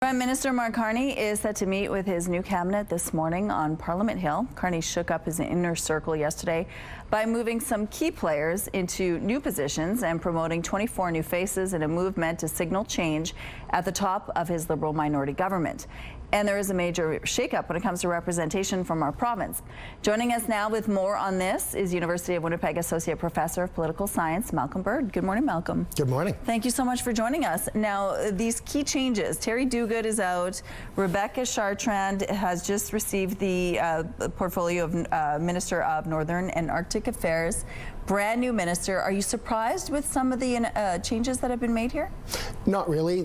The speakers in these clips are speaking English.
Prime Minister Mark Carney is set to meet with his new cabinet this morning on Parliament Hill. Carney shook up his inner circle yesterday by moving some key players into new positions and promoting 24 new faces in a move meant to signal change at the top of his Liberal minority government. And there is a major shakeup when it comes to representation from our province. Joining us now with more on this is University of Winnipeg Associate Professor of Political Science, Malcolm Bird. Good morning, Malcolm. Good morning. Thank you so much for joining us. Now, these key changes, Terry Duguid is out, Rebecca Chartrand has just received the portfolio of Minister of Northern and Arctic Affairs. Brand new minister. Are you surprised with some of the changes that have been made here? Not really.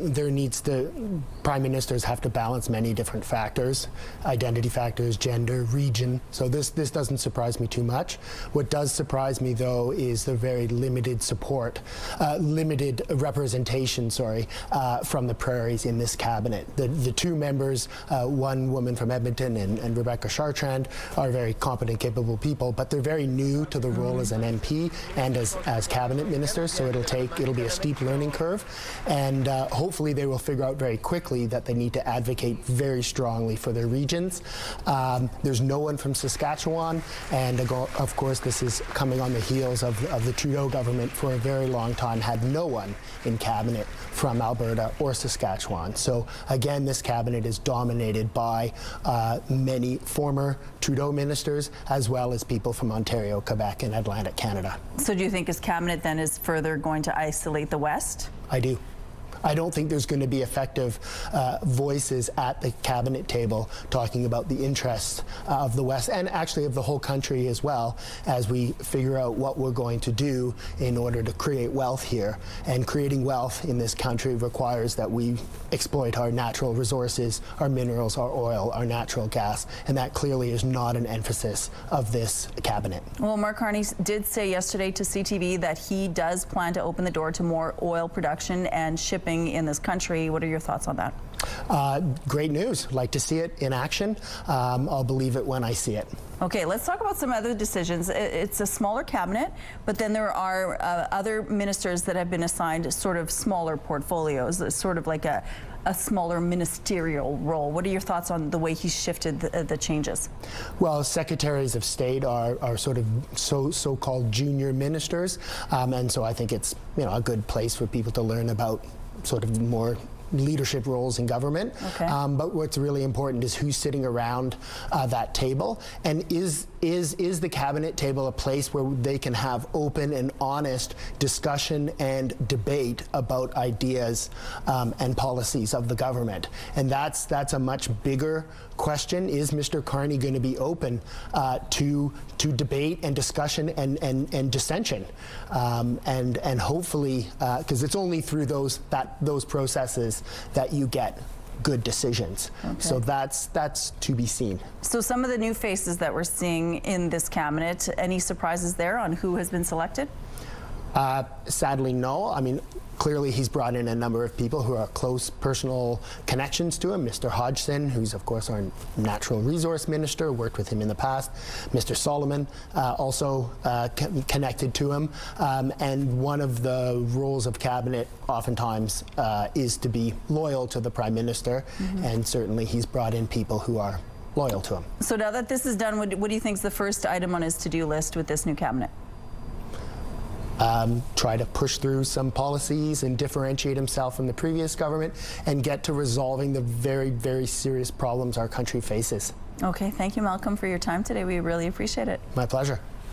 Prime ministers have to balance many different factors, identity factors, gender, region. So this doesn't surprise me too much. What does surprise me, though, is the very limited support, limited representation, from the prairies in this cabinet. The two members, one woman from Edmonton and Rebecca Chartrand, are very competent, capable people, but they're very new to the role as an MP and as cabinet ministers, so it'll be a steep learning curve, and hopefully they will figure out very quickly that they need to advocate very strongly for their regions. There's no one from Saskatchewan, and of course this is coming on the heels of the Trudeau government for a very long time had no one in cabinet from Alberta or Saskatchewan. So again, this cabinet is dominated by many former Trudeau ministers as well as people from Ontario, Quebec and Atlantic Canada. So do you think his cabinet then is further going to isolate the West? I do. I don't think there's going to be effective voices at the cabinet table talking about the interests of the West and actually of the whole country as well, as we figure out what we're going to do in order to create wealth here. And creating wealth in this country requires that we exploit our natural resources, our minerals, our oil, our natural gas, and that clearly is not an emphasis of this cabinet. Well, Mark Carney did say yesterday to CTV that he does plan to open the door to more oil production and shipping in this country. What are your thoughts on that? Great news. Like to see it in action. I'll believe it when I see it. Okay, let's talk about some other decisions. It's a smaller cabinet, but then there are other ministers that have been assigned sort of smaller portfolios, sort of like a smaller ministerial role. What are your thoughts on the way he's shifted the changes? Well, secretaries of state are sort of so-called junior ministers, and so I think it's a good place for people to learn about sort of more leadership roles in government. Okay. But what's really important is who's sitting around that table, and is the cabinet table a place where they can have open and honest discussion and debate about ideas and policies of the government. And that's a much bigger question. Is Mr. Carney going to be open to debate and discussion and dissension, and hopefully because it's only through those processes that you get good decisions. Okay. So that's to be seen. So some of the new faces that we're seeing in this cabinet, any surprises there on who has been selected? Sadly, no. I mean, clearly he's brought in a number of people who are close personal connections to him. Mr. Hodgson, who's of course our natural resource minister, worked with him in the past. Mr. Solomon, also connected to him. And one of the roles of cabinet oftentimes is to be loyal to the Prime Minister, and certainly he's brought in people who are loyal to him. So now that this is done, what do you think is the first item on his to-do list with this new cabinet? Try to push through some policies and differentiate himself from the previous government and get to resolving the very, very serious problems our country faces. Okay, thank you, Malcolm, for your time today. We really appreciate it. My pleasure.